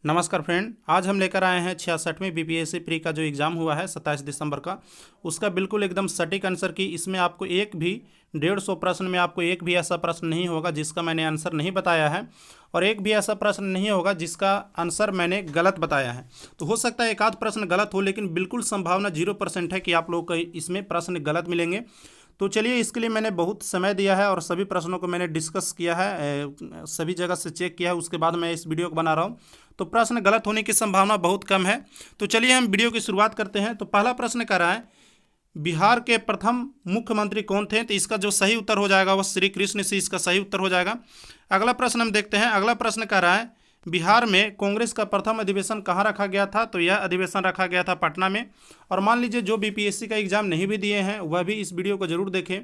नमस्कार फ्रेंड, आज हम लेकर आए हैं 66वीं बीपीएससी प्री का जो एग्ज़ाम हुआ है 27 दिसंबर का, उसका बिल्कुल एकदम सटीक आंसर की। इसमें आपको एक भी 150 प्रश्न में आपको एक भी ऐसा प्रश्न नहीं होगा जिसका मैंने आंसर नहीं बताया है, और एक भी ऐसा प्रश्न नहीं होगा जिसका आंसर मैंने गलत बताया है। तो हो सकता है एक आध प्रश्न गलत हो, लेकिन बिल्कुल संभावना 0% है कि आप लोगों को इसमें प्रश्न गलत मिलेंगे। तो चलिए, इसके लिए मैंने बहुत समय दिया है और सभी प्रश्नों को मैंने डिस्कस किया है, सभी जगह से चेक किया है, उसके बाद मैं इस वीडियो को बना रहा हूँ। तो प्रश्न गलत होने की संभावना बहुत कम है। तो चलिए हम वीडियो की शुरुआत करते हैं। तो पहला प्रश्न कह रहा है, बिहार के प्रथम मुख्यमंत्री कौन थे? तो इसका जो सही उत्तर हो जाएगा वह श्री कृष्ण से इसका सही उत्तर हो जाएगा। अगला प्रश्न हम देखते हैं। अगला प्रश्न कह रहा है, बिहार में कांग्रेस का प्रथम अधिवेशन कहाँ रखा गया था? तो यह अधिवेशन रखा गया था पटना में। और मान लीजिए जो बीपीएससी का एग्जाम नहीं भी दिए हैं वह भी इस वीडियो को जरूर देखें,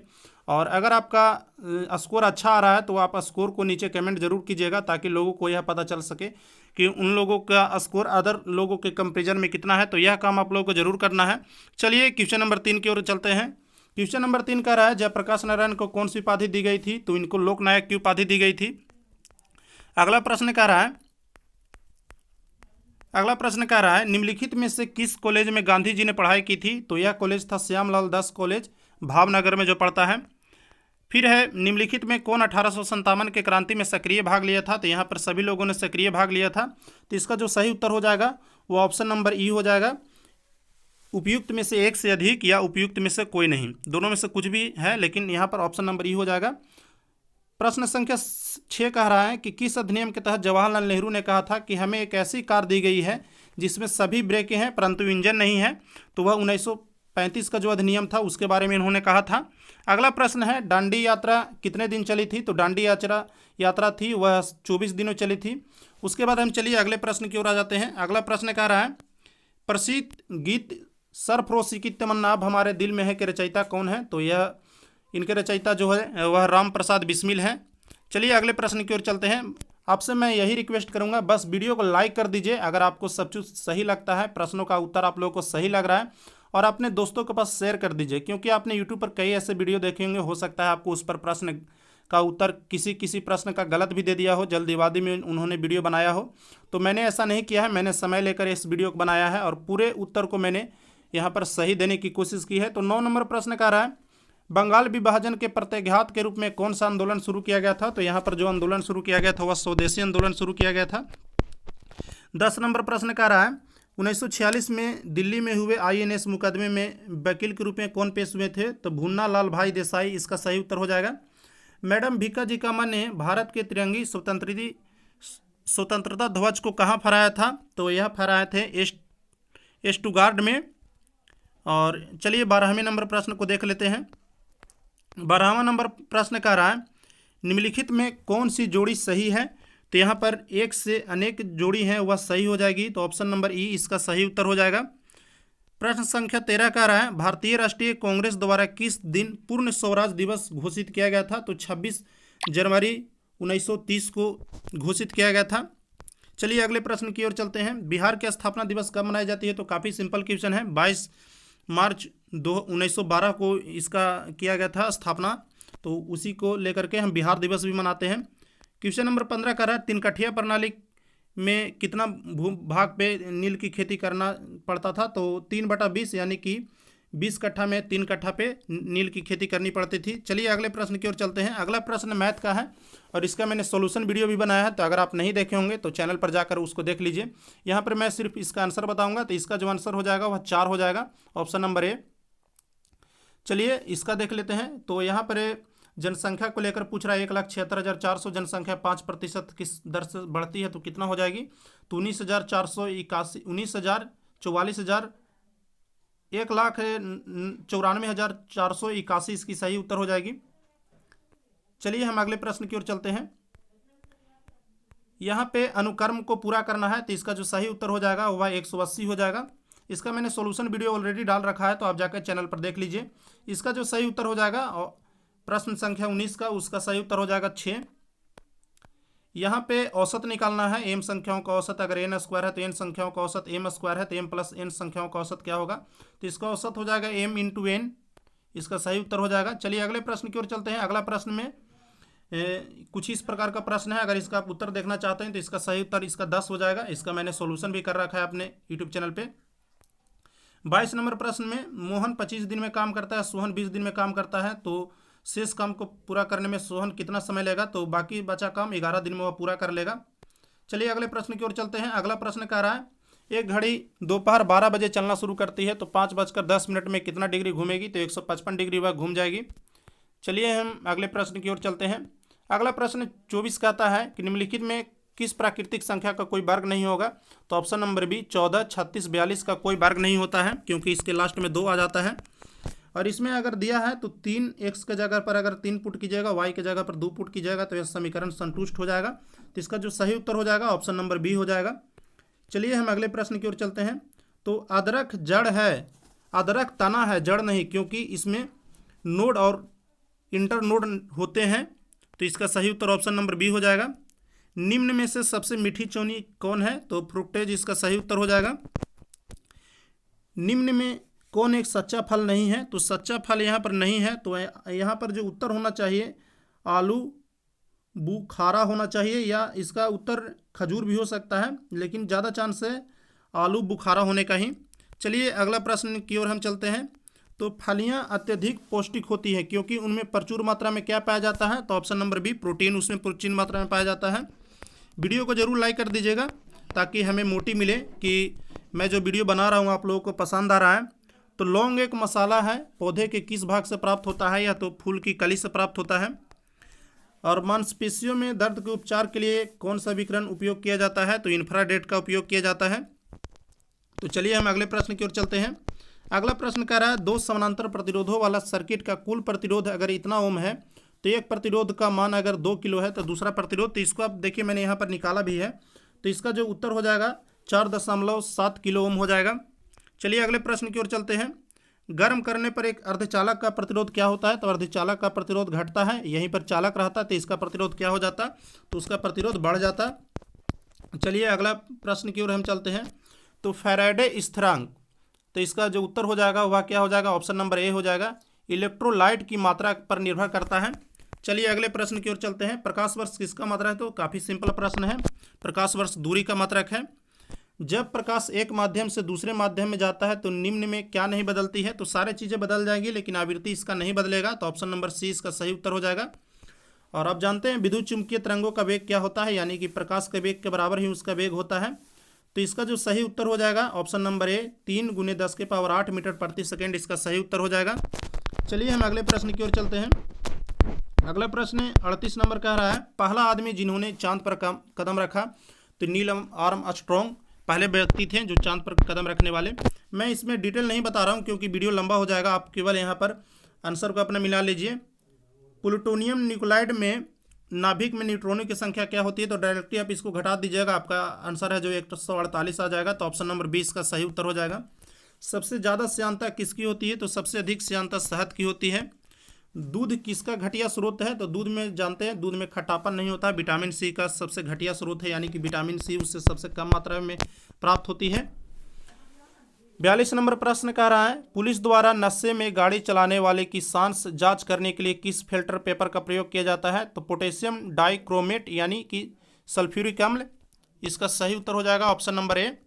और अगर आपका स्कोर अच्छा आ रहा है तो आप स्कोर को नीचे कमेंट जरूर कीजिएगा, ताकि लोगों को यह पता चल सके कि उन लोगों का स्कोर अदर लोगों के कंपेरिजन में कितना है। तो यह काम आप लोगों को जरूर करना है। चलिए क्वेश्चन नंबर 3 की ओर चलते हैं। क्वेश्चन नंबर 3 कह रहा है, जयप्रकाश नारायण को कौन सी उपाधि दी गई थी? तो इनको लोकनायक की उपाधि दी गई थी। अगला प्रश्न कह रहा है, निम्नलिखित में से किस कॉलेज में गांधी जी ने पढ़ाई की थी? तो यह कॉलेज था श्यामलाल दास कॉलेज, भावनगर में जो पड़ता है। फिर है, निम्नलिखित में कौन 1857 के क्रांति में सक्रिय भाग लिया था? तो यहाँ पर सभी लोगों ने सक्रिय भाग लिया था। तो इसका जो सही उत्तर हो जाएगा वो ऑप्शन नंबर ई हो जाएगा, उपयुक्त में से एक से अधिक या उपयुक्त में से कोई नहीं, दोनों में से कुछ भी है, लेकिन यहाँ पर ऑप्शन नंबर ई हो जाएगा। प्रश्न संख्या 6 कह रहा है कि किस अधिनियम के तहत जवाहरलाल नेहरू ने कहा था कि हमें एक ऐसी कार दी गई है जिसमें सभी ब्रेकें हैं परंतु इंजन नहीं है? तो वह 1935 का जो अधिनियम था उसके बारे में इन्होंने कहा था। अगला प्रश्न है, दांडी यात्रा कितने दिन चली थी? तो दांडी यात्रा थी वह 24 दिनों चली थी। उसके बाद हम चलिए अगले प्रश्न की ओर आ जाते हैं। अगला प्रश्न कह रहा है, प्रसिद्ध गीत सरफरोशी की तमन्ना अब हमारे दिल में है के रचयिता कौन है? तो यह इनके रचयिता जो है वह राम प्रसाद बिस्मिल हैं। चलिए अगले प्रश्न की ओर चलते हैं। आपसे मैं यही रिक्वेस्ट करूंगा, बस वीडियो को लाइक कर दीजिए अगर आपको सब कुछ सही लगता है, प्रश्नों का उत्तर आप लोगों को सही लग रहा है, और अपने दोस्तों के पास शेयर कर दीजिए, क्योंकि आपने यूट्यूब पर कई ऐसे वीडियो देखे होंगे, हो सकता है आपको उस पर प्रश्न का उत्तर किसी प्रश्न का गलत भी दे दिया हो, जल्दीबाजी में उन्होंने वीडियो बनाया हो। तो मैंने ऐसा नहीं किया है, मैंने समय लेकर इस वीडियो को बनाया है और पूरे उत्तर को मैंने यहाँ पर सही देने की कोशिश की है। तो 9 नंबर प्रश्न कह रहा है, बंगाल विभाजन के प्रत्याघात के रूप में कौन सा आंदोलन शुरू किया गया था? तो यहाँ पर जो आंदोलन शुरू किया गया था वह स्वदेशी आंदोलन शुरू किया गया था। 10 नंबर प्रश्न कह रहा है, 1946 में दिल्ली में हुए आईएनएस मुकदमे में वकील के रूप में कौन पेश हुए थे? तो भुन्ना लाल भाई देसाई इसका सही उत्तर हो जाएगा। मैडम भीकाजी कामा ने भारत के तिरंगी स्वतंत्रता ध्वज को कहाँ फहराया था? तो यह फहराए थे स्टुगार्ड में। और चलिए 12वें नंबर प्रश्न को देख लेते हैं। 12वां नंबर प्रश्न कह रहा है, निम्नलिखित में कौन सी जोड़ी सही है? तो यहाँ पर एक से अनेक जोड़ी हैं वह सही हो जाएगी, तो ऑप्शन नंबर ई इसका सही उत्तर हो जाएगा। प्रश्न संख्या 13 कह रहा है, भारतीय राष्ट्रीय कांग्रेस द्वारा किस दिन पूर्ण स्वराज दिवस घोषित किया गया था? तो 26 जनवरी 1930 को घोषित किया गया था। चलिए अगले प्रश्न की ओर चलते हैं। बिहार की स्थापना दिवस कब मनाई जाती है? तो काफ़ी सिंपल क्वेश्चन है, 22 मार्च 1912 को इसका किया गया था स्थापना, तो उसी को लेकर के हम बिहार दिवस भी मनाते हैं। क्वेश्चन नंबर 15 का रहा, 3 कठिया प्रणाली में कितना भूभाग पे नील की खेती करना पड़ता था? तो 3/20, यानी कि 20 कट्ठा में 3 कट्ठा पे नील की खेती करनी पड़ती थी। चलिए अगले प्रश्न की ओर चलते हैं। अगला प्रश्न मैथ का है और इसका मैंने सॉल्यूशन वीडियो भी बनाया है, तो अगर आप नहीं देखे होंगे तो चैनल पर जाकर उसको देख लीजिए। यहाँ पर मैं सिर्फ इसका आंसर बताऊंगा, तो इसका जो आंसर हो जाएगा वह 4 हो जाएगा, ऑप्शन नंबर ए। चलिए इसका देख लेते हैं। तो यहाँ पर जनसंख्या को लेकर पूछ रहा है, 1,76,400 जनसंख्या 5% किस दर से बढ़ती है तो कितना हो जाएगी? तो 19,481, 19,44,000, 1,94,481 इसकी सही उत्तर हो जाएगी। चलिए हम अगले प्रश्न की ओर चलते हैं। यहाँ पे अनुक्रम को पूरा करना है, तो इसका जो सही उत्तर हो जाएगा वह 180 हो जाएगा। इसका मैंने सॉल्यूशन वीडियो ऑलरेडी डाल रखा है, तो आप जाकर चैनल पर देख लीजिए। इसका जो सही उत्तर हो जाएगा प्रश्न संख्या 19 का, उसका सही उत्तर हो जाएगा 6। यहाँ पे औसत निकालना है, एम संख्याओं का औसत, अगर n स्क्वायर है तो n संख्याओं का औसत, m स्क्वायर है तो m प्लस n संख्याओं का औसत क्या होगा? तो इसका औसत हो जाएगा m इंटू n, इसका सही उत्तर हो जाएगा। चलिए अगले प्रश्न की ओर चलते हैं। अगला प्रश्न में कुछ इस प्रकार का प्रश्न है। अगर इसका आप उत्तर देखना चाहते हैं तो इसका सही उत्तर इसका 10 हो जाएगा। इसका मैंने सोल्यूशन भी कर रखा है अपने यूट्यूब चैनल पे। 22 नंबर प्रश्न में मोहन 25 दिन में काम करता है, सोहन 20 दिन में काम करता है, तो शेष काम को पूरा करने में सोहन कितना समय लेगा? तो बाकी बचा काम 11 दिन में वह पूरा कर लेगा। चलिए अगले प्रश्न की ओर चलते हैं। अगला प्रश्न कह रहा है एक घड़ी दोपहर 12 बजे चलना शुरू करती है तो 5:10 में कितना डिग्री घूमेगी? तो 155 डिग्री वह घूम जाएगी। चलिए हम अगले प्रश्न की ओर चलते हैं। अगला प्रश्न 24 कहता है कि निम्नलिखित में किस प्राकृतिक संख्या का कोई वर्ग नहीं होगा? तो ऑप्शन नंबर बी 14, 36, 42 का कोई वर्ग नहीं होता है, क्योंकि इसके लास्ट में 2 आ जाता है। और इसमें अगर दिया है तो 3 x के जगह पर अगर 3 पुट कीजिएगा, y के जगह पर 2 पुट कीजिएगा तो यह समीकरण संतुष्ट हो जाएगा। तो इसका जो सही उत्तर हो जाएगा ऑप्शन नंबर बी हो जाएगा। चलिए हम अगले प्रश्न की ओर चलते हैं। तो अदरक जड़ है, अदरक तना है, जड़ नहीं, क्योंकि इसमें नोड और इंटर नोड होते हैं। तो इसका सही उत्तर ऑप्शन नंबर बी हो जाएगा। निम्न में से सबसे मीठी चौनी कौन है? तो फ्रुक्टेज इसका सही उत्तर हो जाएगा। निम्न में कौन एक सच्चा फल नहीं है? तो सच्चा फल यहाँ पर नहीं है, तो यहाँ पर जो उत्तर होना चाहिए आलू बुखारा होना चाहिए, या इसका उत्तर खजूर भी हो सकता है, लेकिन ज़्यादा चांस है आलू बुखारा होने का ही। चलिए अगला प्रश्न की ओर हम चलते हैं। तो फलियां अत्यधिक पौष्टिक होती हैं क्योंकि उनमें प्रचुर मात्रा में क्या पाया जाता है? तो ऑप्शन नंबर बी प्रोटीन उसमें प्रचुर मात्रा में पाया जाता है। वीडियो को जरूर लाइक कर दीजिएगा ताकि हमें मोटिव मिले कि मैं जो वीडियो बना रहा हूँ आप लोगों को पसंद आ रहा है। तो लौंग एक मसाला है, पौधे के किस भाग से प्राप्त होता है? या तो फूल की कली से प्राप्त होता है। और मांसपेशियों में दर्द के उपचार के लिए कौन सा विकिरण उपयोग किया जाता है? तो इंफ्रारेड का उपयोग किया जाता है। तो चलिए हम अगले प्रश्न की ओर चलते हैं। अगला प्रश्न कह रहा है दो समानांतर प्रतिरोधों वाला सर्किट का कुल प्रतिरोध अगर इतना ओम है तो एक प्रतिरोध का मान अगर 2 किलो है तो दूसरा प्रतिरोध, तो इसको आप देखिए मैंने यहाँ पर निकाला भी है, तो इसका जो उत्तर हो जाएगा 4.7 किलो ओम हो जाएगा। चलिए अगले प्रश्न की ओर चलते हैं। गर्म करने पर एक अर्धचालक का प्रतिरोध क्या होता है? तो अर्धचालक का प्रतिरोध घटता है, यहीं पर चालक रहता है तो इसका प्रतिरोध क्या हो जाता? तो उसका प्रतिरोध बढ़ जाता। चलिए अगला प्रश्न की ओर हम चलते हैं। तो फैराडे स्थिरांक, तो इसका जो उत्तर हो जाएगा वह क्या हो जाएगा? ऑप्शन नंबर ए हो जाएगा। इलेक्ट्रोलाइट की मात्रा पर निर्भर करता है। चलिए अगले प्रश्न की ओर चलते हैं। प्रकाश वर्ष किसका मात्रक है? तो काफ़ी सिंपल प्रश्न है, प्रकाश वर्ष दूरी का मात्रक है। जब प्रकाश एक माध्यम से दूसरे माध्यम में जाता है तो निम्न में क्या नहीं बदलती है? तो सारी चीज़ें बदल जाएंगी लेकिन आवृत्ति इसका नहीं बदलेगा, तो ऑप्शन नंबर सी इसका सही उत्तर हो जाएगा। और आप जानते हैं विद्युत चुम्बकीय तरंगों का वेग क्या होता है? यानी कि प्रकाश के वेग के बराबर ही उसका वेग होता है। तो इसका जो सही उत्तर हो जाएगा ऑप्शन नंबर ए 3 × 10⁸ मीटर प्रति सेकेंड इसका सही उत्तर हो जाएगा। चलिए हम अगले प्रश्न की ओर चलते हैं। अगला प्रश्न 38 नंबर कह रहा है पहला आदमी जिन्होंने चांद पर कदम रखा, तो नील आर्मस्ट्रॉन्ग पहले व्यक्ति थे जो चांद पर कदम रखने वाले। मैं इसमें डिटेल नहीं बता रहा हूँ क्योंकि वीडियो लंबा हो जाएगा, आप केवल यहाँ पर आंसर को अपना मिला लीजिए। प्लूटोनियम न्यूक्लाइड में नाभिक में न्यूट्रॉनों की संख्या क्या होती है? तो डायरेक्टली आप इसको घटा दीजिएगा, आपका आंसर है जो 148 आ जाएगा, तो ऑप्शन नंबर 20 का सही उत्तर हो जाएगा। सबसे ज़्यादा श्यानता किसकी होती है? तो सबसे अधिक श्यानता शहद की होती है। दूध किसका घटिया स्रोत है? तो दूध में जानते हैं दूध में खट्टापन नहीं होता, विटामिन सी का सबसे घटिया स्रोत है, यानी कि विटामिन सी उससे सबसे कम मात्रा में प्राप्त होती है। 42 नंबर प्रश्न कह रहा है पुलिस द्वारा नशे में गाड़ी चलाने वाले की सांस जांच करने के लिए किस फिल्टर पेपर का प्रयोग किया जाता है? तो पोटेशियम डाइक्रोमेट यानी कि सल्फ्यूरिक अम्ल इसका सही उत्तर हो जाएगा ऑप्शन नंबर ए।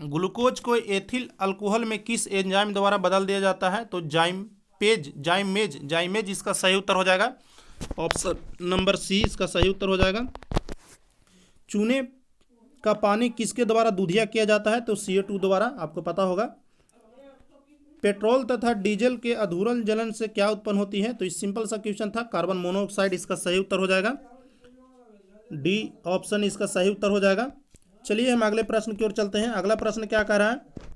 ग्लूकोज को एथिल अल्कोहल में किस एंजाइम द्वारा बदल दिया जाता है? तो जाइमेज इसका सही उत्तर हो जाएगा, ऑप्शन नंबर सी इसका सही उत्तर हो जाएगा। चूने का पानी किसके द्वारा दूधिया किया जाता है? तो CO2 द्वारा, आपको पता होगा। पेट्रोल तथा डीजल के अधूरल जलन से क्या उत्पन्न होती है? तो इस सिंपल सा क्वेश्चन था, कार्बन मोनोऑक्साइड इसका सही उत्तर हो जाएगा, डी ऑप्शन इसका सही उत्तर हो जाएगा। चलिए हम अगले प्रश्न की ओर चलते हैं। अगला प्रश्न क्या कह रहा है?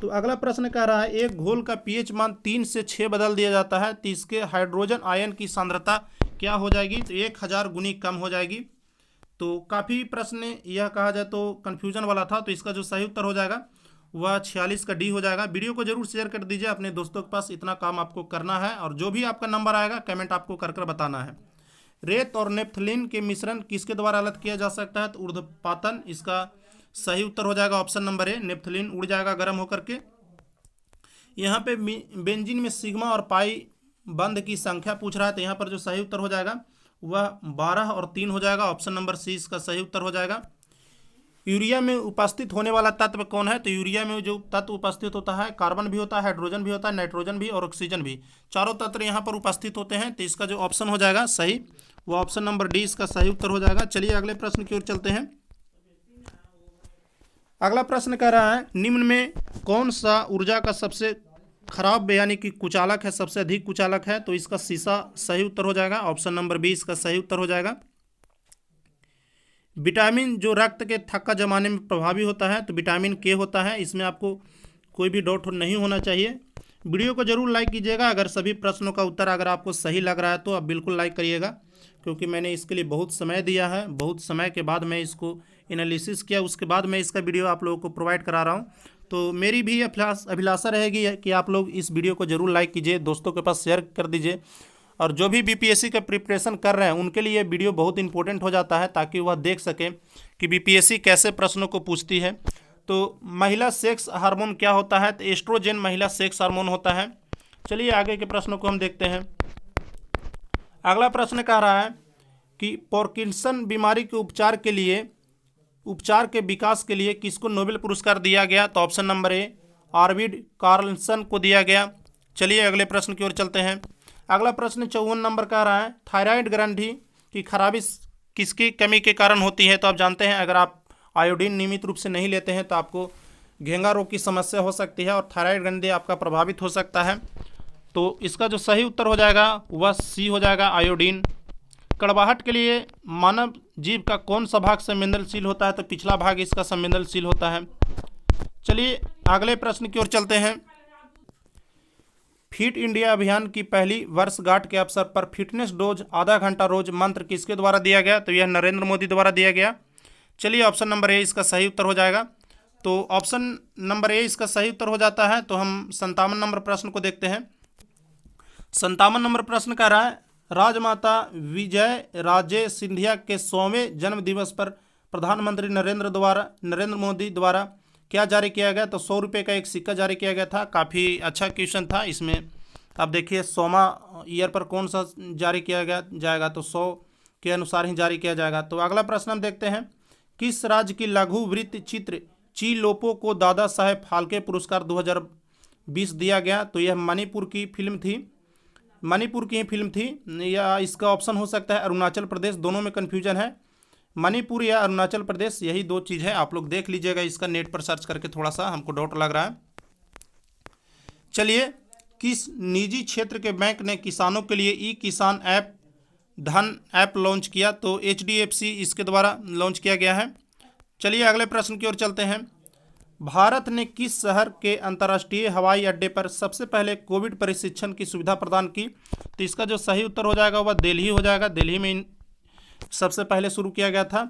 तो अगला प्रश्न कह रहा है एक घोल का pH मान 3 से 6 बदल दिया जाता है तो इसके हाइड्रोजन आयन की सांद्रता क्या हो जाएगी? तो 1000 गुनी कम हो जाएगी। तो काफ़ी प्रश्न यह कहा जाए तो कन्फ्यूजन वाला था, तो इसका जो सही उत्तर हो जाएगा वह 46 का डी हो जाएगा। वीडियो को जरूर शेयर कर दीजिए अपने दोस्तों के पास, इतना काम आपको करना है, और जो भी आपका नंबर आएगा कमेंट आपको कर बताना है। रेत और नेप्थलीन के मिश्रण किसके द्वारा अलग किया जा सकता है? तो ऊर्ध्वपातन इसका सही उत्तर हो जाएगा ऑप्शन नंबर ए। नेप्थलीन उड़ जाएगा गर्म होकर के। यहाँ पे बेंजीन में सिग्मा और पाई बंध की संख्या पूछ रहा है, तो यहाँ पर जो सही उत्तर हो जाएगा वह 12 और 3 हो जाएगा। ऑप्शन नंबर सी इसका सही उत्तर हो जाएगा। यूरिया में उपस्थित होने वाला तत्व कौन है? तो यूरिया में जो तत्व उपस्थित होता है, कार्बन भी होता है, हाइड्रोजन भी होता है, नाइट्रोजन भी और ऑक्सीजन भी, चारों तत्व यहाँ पर उपस्थित होते हैं। तो इसका जो ऑप्शन हो जाएगा सही, वो ऑप्शन नंबर डी इसका सही उत्तर हो जाएगा। चलिए अगले प्रश्न की ओर चलते हैं। अगला प्रश्न कह रहा है, निम्न में कौन सा ऊर्जा का सबसे खराब यानी कि कुचालक है, सबसे अधिक कुचालक है? तो इसका शीशा सही उत्तर हो जाएगा। ऑप्शन नंबर बी इसका सही उत्तर हो जाएगा। विटामिन जो रक्त के थक्का जमाने में प्रभावी होता है, तो विटामिन के होता है। इसमें आपको कोई भी डाउट नहीं होना चाहिए। वीडियो को जरूर लाइक कीजिएगा। अगर सभी प्रश्नों का उत्तर अगर आपको सही लग रहा है तो आप बिल्कुल लाइक करिएगा, क्योंकि मैंने इसके लिए बहुत समय दिया है, बहुत समय के बाद मैं इसको एनालिसिस किया, उसके बाद मैं इसका वीडियो आप लोगों को प्रोवाइड करा रहा हूँ। तो मेरी भी अभिलाषा रहेगी कि आप लोग इस वीडियो को जरूर लाइक कीजिए, दोस्तों के पास शेयर कर दीजिए। और जो भी बीपीएससी का प्रिपरेशन कर रहे हैं उनके लिए ये वीडियो बहुत इंपॉर्टेंट हो जाता है, ताकि वह देख सकें कि बीपीएससी कैसे प्रश्नों को पूछती है। तो महिला सेक्स हार्मोन क्या होता है? तो एस्ट्रोजन महिला सेक्स हार्मोन होता है। चलिए आगे के प्रश्नों को हम देखते हैं। अगला प्रश्न कह रहा है कि पार्किंसन बीमारी के उपचार के विकास के लिए किसको नोबेल पुरस्कार दिया गया? तो ऑप्शन नंबर ए आर्विड कार्लसन को दिया गया। चलिए अगले प्रश्न की ओर चलते हैं। अगला प्रश्न 54 नंबर कह रहा है, थायराइड ग्रंथि की खराबी किसकी कमी के कारण होती है? तो आप जानते हैं अगर आप आयोडीन नियमित रूप से नहीं लेते हैं तो आपको घेंगा रोग की समस्या हो सकती है और थायराइड ग्रंथि आपका प्रभावित हो सकता है। तो इसका जो सही उत्तर हो जाएगा वह सी हो जाएगा, आयोडीन। कड़वाहट के लिए मानव जीव का कौन सा भाग संवेदनशील होता है? तो पिछला भाग इसका संवेदनशील होता है। चलिए अगले प्रश्न की ओर चलते हैं। फिट इंडिया अभियान की पहली वर्षगांठ के अवसर पर फिटनेस डोज आधा घंटा रोज मंत्र किसके द्वारा दिया गया? तो यह नरेंद्र मोदी द्वारा दिया गया। चलिए ऑप्शन नंबर ए इसका सही उत्तर हो जाएगा। तो ऑप्शन नंबर ए इसका सही उत्तर हो जाता है। तो हम 57 नंबर प्रश्न को देखते हैं। 57 नंबर प्रश्न कह रहा है, राजमाता विजय राजे सिंधिया के 100वें जन्म दिवस पर प्रधानमंत्री नरेंद्र मोदी द्वारा क्या जारी किया गया? तो 100 रुपये का एक सिक्का जारी किया गया था। काफ़ी अच्छा क्वेश्चन था। इसमें आप देखिए 100वां ईयर पर कौन सा जारी किया जाएगा? तो 100 के अनुसार ही जारी किया जाएगा। तो अगला प्रश्न हम देखते हैं, किस राज्य की लघु वृत्त चित्र ची लोपो को दादा साहेब फाल्के पुरस्कार 2020 दिया गया? तो यह मणिपुर की ही फिल्म थी, या इसका ऑप्शन हो सकता है अरुणाचल प्रदेश। दोनों में कन्फ्यूजन है, मणिपुर या अरुणाचल प्रदेश, यही दो चीज़ है। आप लोग देख लीजिएगा इसका नेट पर सर्च करके, थोड़ा सा हमको डाउट लग रहा है। चलिए, किस निजी क्षेत्र के बैंक ने किसानों के लिए ई किसान ऐप धन ऐप लॉन्च किया? तो HDFC इसके द्वारा लॉन्च किया गया है। चलिए अगले प्रश्न की ओर चलते हैं। भारत ने किस शहर के अंतर्राष्ट्रीय हवाई अड्डे पर सबसे पहले कोविड प्रशिक्षण की सुविधा प्रदान की? तो इसका जो सही उत्तर हो जाएगा वह दिल्ली हो जाएगा। दिल्ली में सबसे पहले शुरू किया गया था।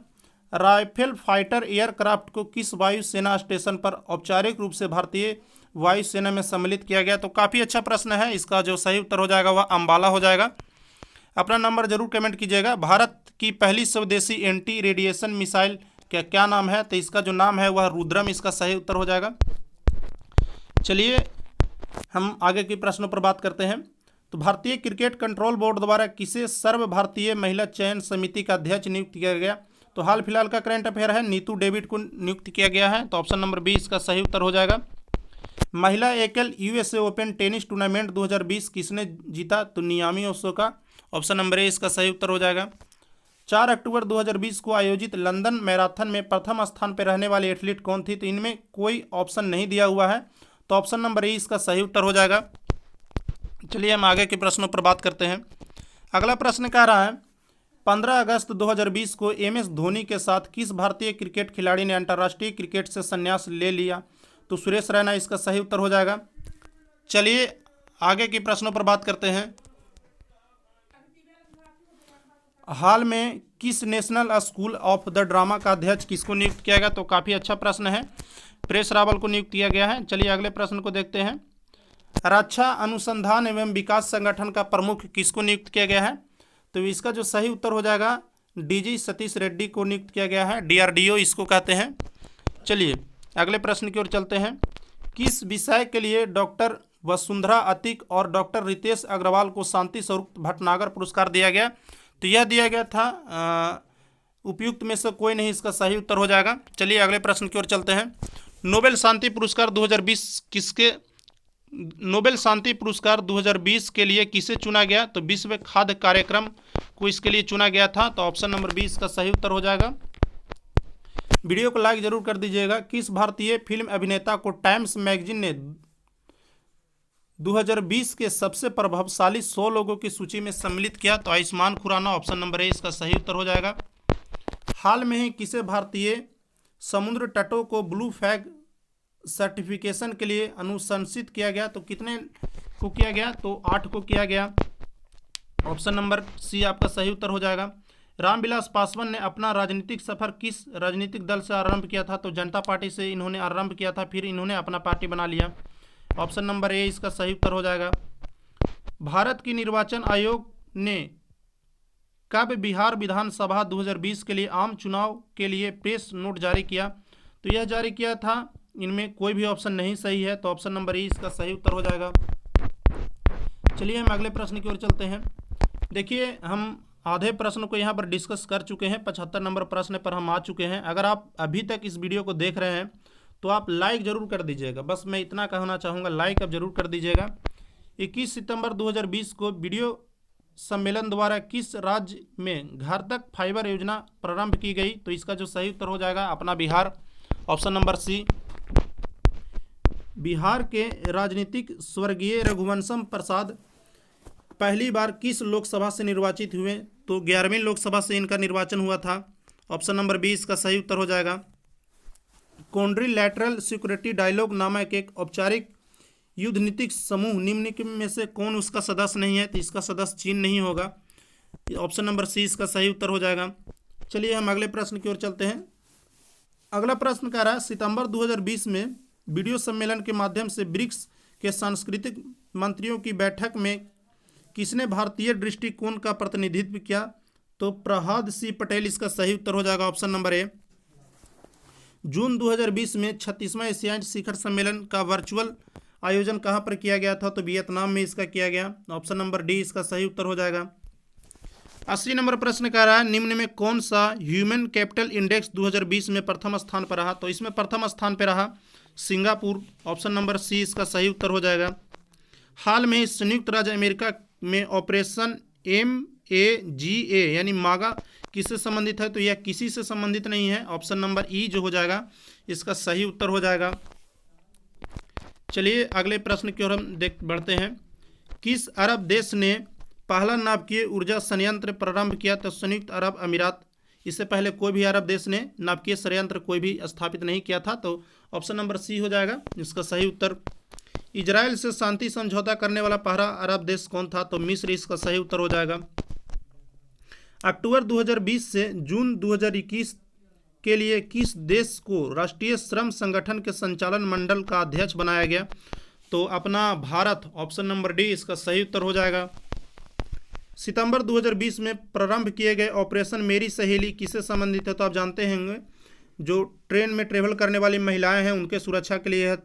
राइफल फाइटर एयरक्राफ्ट को किस वायुसेना स्टेशन पर औपचारिक रूप से भारतीय वायुसेना में सम्मिलित किया गया? तो काफ़ी अच्छा प्रश्न है। इसका जो सही उत्तर हो जाएगा वह अंबाला हो जाएगा। अपना नंबर जरूर कमेंट कीजिएगा। भारत की पहली स्वदेशी एंटी रेडिएशन मिसाइल क्या नाम है? तो इसका जो नाम है वह रुद्रम इसका सही उत्तर हो जाएगा। चलिए हम आगे के प्रश्नों पर बात करते हैं। तो भारतीय क्रिकेट कंट्रोल बोर्ड द्वारा किसे सर्व भारतीय महिला चयन समिति का अध्यक्ष नियुक्त किया गया? तो हाल फिलहाल का करंट अफेयर है, नीतू डेविड को नियुक्त किया गया है। तो ऑप्शन नंबर बी इसका सही उत्तर हो जाएगा। महिला एकल USA ओपन टेनिस टूर्नामेंट 2020 किसने जीता? तो Naomi Osaka. Option number A इसका सही उत्तर हो जाएगा। 4 अक्टूबर 2020 को आयोजित लंदन मैराथन में प्रथम स्थान पर रहने वाली एथलीट कौन थी? तो इनमें कोई ऑप्शन नहीं दिया हुआ है, तो ऑप्शन नंबर ए इसका सही उत्तर हो जाएगा। चलिए हम आगे के प्रश्नों पर बात करते हैं। अगला प्रश्न कह रहा है, 15 अगस्त 2020 को MS धोनी के साथ किस भारतीय क्रिकेट खिलाड़ी ने अंतर्राष्ट्रीय क्रिकेट से संन्यास ले लिया? तो सुरेश रैना इसका सही उत्तर हो जाएगा। चलिए आगे के प्रश्नों पर बात करते हैं। हाल में किस national school of the drama का अध्यक्ष किसको नियुक्त किया गया? तो काफ़ी अच्छा प्रश्न है, प्रेस रावल को नियुक्त किया गया है। चलिए अगले प्रश्न को देखते हैं। रक्षा अनुसंधान एवं विकास संगठन का प्रमुख किसको नियुक्त किया गया है? तो इसका जो सही उत्तर हो जाएगा DG सतीश रेड्डी को नियुक्त किया गया है। DRDO इसको कहते हैं। चलिए अगले प्रश्न की ओर चलते हैं। किस विषय के लिए डॉक्टर वसुंधरा अतिक और डॉक्टर रितेश अग्रवाल को शांति स्वरूप भटनागर पुरस्कार दिया गया? तो यह दिया गया था उपयुक्त में से कोई नहीं इसका सही उत्तर हो जाएगा। चलिए अगले प्रश्न की ओर चलते हैं। नोबेल शांति पुरस्कार 2020 के लिए किसे चुना गया? तो विश्व खाद्य कार्यक्रम को इसके लिए चुना गया था। तो ऑप्शन नंबर 20 का सही उत्तर हो जाएगा। वीडियो को लाइक जरूर कर दीजिएगा। किस भारतीय फिल्म अभिनेता को टाइम्स मैगजीन ने 2020 के सबसे प्रभावशाली 100 लोगों की सूची में सम्मिलित किया? तो Ayushmann Khurrana, option number A इसका सही उत्तर हो जाएगा। हाल में ही किसे भारतीय समुद्र तटों को ब्लू फ्लैग सर्टिफिकेशन के लिए अनुशंसित किया गया? तो कितने को किया गया? तो 8 को किया गया। ऑप्शन नंबर सी आपका सही उत्तर हो जाएगा। रामविलास पासवान ने अपना राजनीतिक सफर किस राजनीतिक दल से आरंभ किया था? तो जनता पार्टी से इन्होंने आरंभ किया था, फिर इन्होंने अपना पार्टी बना लिया। ऑप्शन नंबर ए इसका सही उत्तर हो जाएगा। भारत की निर्वाचन आयोग ने कब बिहार विधानसभा 2020 के लिए आम चुनाव के लिए प्रेस नोट जारी किया? तो यह जारी किया था, इनमें कोई भी ऑप्शन नहीं सही है, तो ऑप्शन नंबर ए इसका सही उत्तर हो जाएगा। चलिए हम अगले प्रश्न की ओर चलते हैं। देखिए हम आधे प्रश्न को यहाँ पर डिस्कस कर चुके हैं, 75 नंबर प्रश्न पर हम आ चुके हैं। अगर आप अभी तक इस वीडियो को देख रहे हैं तो आप लाइक ज़रूर कर दीजिएगा। बस मैं इतना कहना चाहूँगा, लाइक अब जरूर कर दीजिएगा। 21 सितंबर 2020 को वीडियो सम्मेलन द्वारा किस राज्य में घर तक फाइबर योजना प्रारंभ की गई? तो इसका जो सही उत्तर हो जाएगा Apna Bihar, option number C. Bihar के राजनीतिक स्वर्गीय रघुवंशम प्रसाद पहली बार किस लोकसभा से निर्वाचित हुए? तो 11वीं लोकसभा से इनका निर्वाचन हुआ था। ऑप्शन नंबर 20 का सही उत्तर हो जाएगा। क्वाड्रिलैटरल सिक्योरिटी डायलॉग नामक एक औपचारिक युद्ध नीतिक समूह निम्न में से कौन उसका सदस्य नहीं है? तो इसका सदस्य चीन नहीं होगा। ऑप्शन नंबर सी इसका सही उत्तर हो जाएगा। चलिए हम अगले प्रश्न की ओर चलते हैं। अगला प्रश्न कह रहा है, सितंबर 2020 में वीडियो सम्मेलन के माध्यम से ब्रिक्स के सांस्कृतिक मंत्रियों की बैठक में किसने भारतीय दृष्टिकोण का प्रतिनिधित्व किया? तो प्रहलाद सिंह पटेल इसका सही उत्तर हो जाएगा। ऑप्शन नंबर ए। जून 2020 में 36वां एशियाई शिखर सम्मेलन का वर्चुअल आयोजन कहां पर किया गया था? तो वियतनाम में इसका किया गया। ऑप्शन नंबर डी इसका सही उत्तर हो जाएगा। 80 नंबर प्रश्न कह रहा है, निम्न में कौन सा ह्यूमन कैपिटल इंडेक्स 2020 में प्रथम स्थान पर रहा? तो इसमें प्रथम स्थान पर रहा सिंगापुर। ऑप्शन नंबर सी इसका सही उत्तर हो जाएगा। हाल में संयुक्त राज्य अमेरिका में ऑपरेशन MAGA यानी मागा किससे संबंधित है? तो यह किसी से संबंधित नहीं है। ऑप्शन नंबर ई जो हो जाएगा इसका सही उत्तर हो जाएगा। चलिए अगले प्रश्न की ओर हम बढ़ते हैं। किस अरब देश ने पहला नाभिकीय ऊर्जा संयंत्र प्रारंभ किया? तो संयुक्त अरब अमीरात। इससे पहले कोई भी अरब देश ने नाभिकीय संयंत्र कोई भी स्थापित नहीं किया था। तो ऑप्शन नंबर सी हो जाएगा इसका सही उत्तर। इजराइल से शांति समझौता करने वाला पहला अरब देश कौन था? तो मिस्र इसका सही उत्तर हो जाएगा। अक्टूबर 2020 से जून 2021 के लिए किस देश को राष्ट्रीय श्रम संगठन के संचालन मंडल का अध्यक्ष बनाया गया? तो अपना भारत। ऑप्शन नंबर डी इसका सही उत्तर हो जाएगा। सितंबर 2020 में प्रारंभ किए गए ऑपरेशन मेरी सहेली किससे संबंधित है? तो आप जानते होंगे जो ट्रेन में ट्रेवल करने वाली महिलाएं हैं उनके सुरक्षा के लिए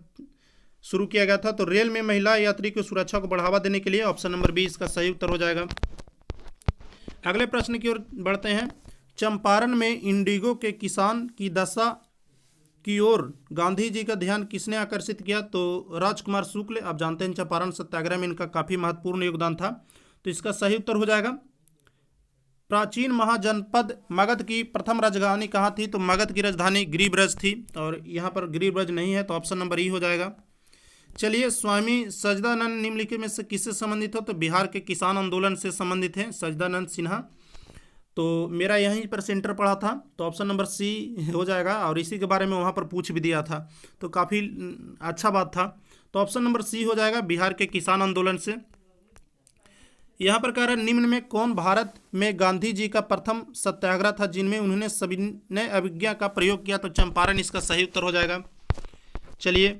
शुरू किया गया था। तो रेल में महिला यात्री की सुरक्षा को बढ़ावा देने के लिए ऑप्शन नंबर बी इसका सही उत्तर हो जाएगा। अगले प्रश्न की ओर बढ़ते हैं। चंपारण में इंडिगो के किसान की दशा की ओर गांधी जी का ध्यान किसने आकर्षित किया? तो राजकुमार शुक्ल। आप जानते हैं चंपारण सत्याग्रह में इनका काफ़ी महत्वपूर्ण योगदान था। तो इसका सही उत्तर हो जाएगा। प्राचीन महाजनपद मगध की प्रथम राजधानी कहाँ थी? तो मगध की राजधानी गिरिब्रज थी और यहाँ पर गिरिब्रज नहीं है, तो ऑप्शन नंबर ई हो जाएगा। चलिए स्वामी सच्चिदानंद निम्नलिखित में से किससे संबंधित हो? तो बिहार के किसान आंदोलन से संबंधित हैं सच्चिदानंद सिन्हा। तो मेरा यहीं पर सेंटर पड़ा था, तो ऑप्शन नंबर सी हो जाएगा और इसी के बारे में वहाँ पर पूछ भी दिया था, तो काफ़ी अच्छा बात था। तो ऑप्शन नंबर सी हो जाएगा बिहार के किसान आंदोलन से। यहाँ पर कह रहा है निम्न में कौन भारत में गांधी जी का प्रथम सत्याग्रह था जिनमें उन्होंने सविनय अवज्ञा का प्रयोग किया? तो चंपारण इसका सही उत्तर हो जाएगा। चलिए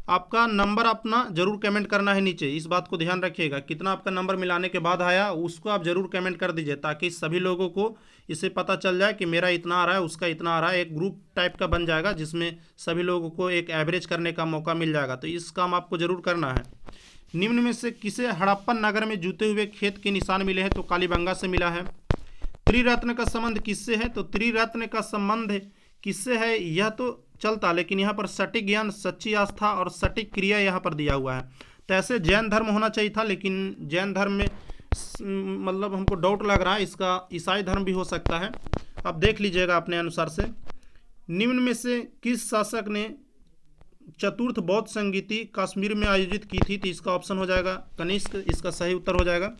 आपका नंबर अपना जरूर कमेंट करना है नीचे, इस बात को ध्यान रखिएगा। कितना आपका नंबर मिलाने के बाद आया उसको आप जरूर कमेंट कर दीजिए ताकि सभी लोगों को इसे पता चल जाए कि मेरा इतना आ रहा है उसका इतना आ रहा है। एक ग्रुप टाइप का बन जाएगा जिसमें सभी लोगों को एक एवरेज करने का मौका मिल जाएगा। तो इस काम आपको जरूर करना है। निम्न में से किसे हड़प्पन नगर में जूते हुए खेत के निशान मिले हैं? तो कालीबंगा से मिला है। त्रिरत्न का संबंध किससे है? तो त्रिरत्न का संबंध किससे है यह तो चलता, लेकिन यहाँ पर सटीक ज्ञान, सच्ची आस्था और सटीक क्रिया यहाँ पर दिया हुआ है। तो ऐसे जैन धर्म होना चाहिए था, लेकिन जैन धर्म में मतलब हमको डाउट लग रहा है, इसका ईसाई धर्म भी हो सकता है। अब देख लीजिएगा अपने अनुसार से। निम्न में से किस शासक ने चतुर्थ बौद्ध संगीति कश्मीर में आयोजित की थी? तो इसका ऑप्शन हो जाएगा कनिष्क, इसका सही उत्तर हो जाएगा।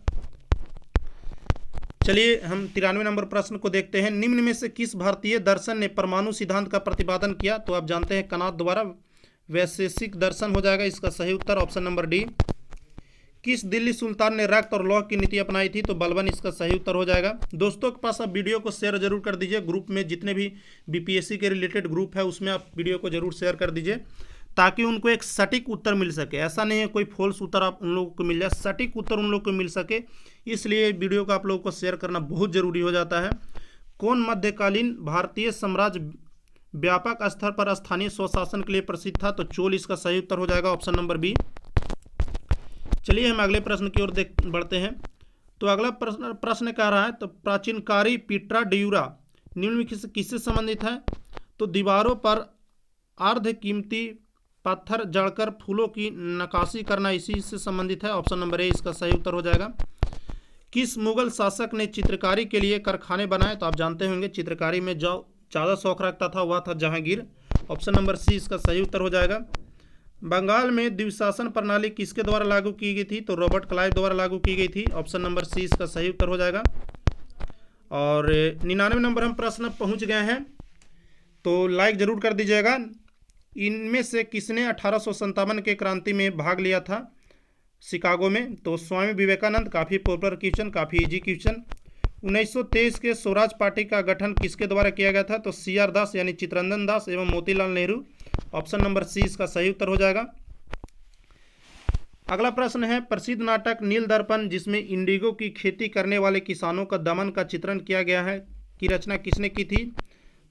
चलिए हम 93 नंबर प्रश्न को देखते हैं। निम्न में से किस भारतीय दर्शन ने परमाणु सिद्धांत का प्रतिपादन किया? तो आप जानते हैं कनाद द्वारा। वैशेषिक दर्शन हो जाएगा, इसका सही उत्तर ऑप्शन नंबर डी। किस दिल्ली सुल्तान ने रक्त और लौह की नीति अपनाई थी? तो बलबन, इसका सही उत्तर हो जाएगा। दोस्तों के पास आप वीडियो को शेयर जरूर कर दीजिए। ग्रुप में जितने भी बीपीएससी के रिलेटेड ग्रुप है उसमें आप वीडियो को जरूर शेयर कर दीजिए, ताकि उनको एक सटीक उत्तर मिल सके। ऐसा नहीं है कोई फॉल्स उत्तर आप उन लोगों को मिल जाए, सटीक उत्तर उन लोगों को मिल सके, इसलिए वीडियो को आप लोगों को शेयर करना बहुत ज़रूरी हो जाता है। कौन मध्यकालीन भारतीय साम्राज्य व्यापक स्तर पर स्थानीय स्वशासन के लिए प्रसिद्ध था? तो चोल, इसका सही उत्तर हो जाएगा ऑप्शन नंबर बी। चलिए हम अगले प्रश्न की ओर बढ़ते हैं। तो अगला प्रश्न कह रहा है, तो प्राचीनकारी पीट्रा ड्यूरा निम्नलिखित से किससे संबंधित है? तो दीवारों पर अर्ध कीमती पत्थर जड़कर फूलों की नक्काशी करना इसी से संबंधित है। ऑप्शन नंबर ए, इसका सही उत्तर हो जाएगा। किस मुगल शासक ने चित्रकारी के लिए कारखाने बनाए? तो आप जानते होंगे चित्रकारी में जो ज़्यादा शौक रखता था वह था जहांगीर। ऑप्शन नंबर सी, इसका सही उत्तर हो जाएगा। बंगाल में द्विशासन प्रणाली किसके द्वारा लागू की गई थी? तो रॉबर्ट क्लाइव द्वारा लागू की गई थी। ऑप्शन नंबर सी, इसका सही उत्तर हो जाएगा। और 99 नंबर हम प्रश्न पहुंच गए हैं, तो लाइक जरूर कर दीजिएगा। इनमें से किसने 1857 के क्रांति में भाग लिया था शिकागो में? तो स्वामी विवेकानंद। काफ़ी पॉपुलर क्वेश्चन, काफ़ी इजी क्वेश्चन। 1923 के स्वराज पार्टी का गठन किसके द्वारा किया गया था? तो CR दास यानी चित्तरंजन दास एवं Motilal Nehru. Option number C, इसका सही उत्तर हो जाएगा। अगला प्रश्न है, प्रसिद्ध नाटक नील दर्पण जिसमें इंडिगो की खेती करने वाले किसानों का दमन का चित्रण किया गया है, की रचना किसने की थी?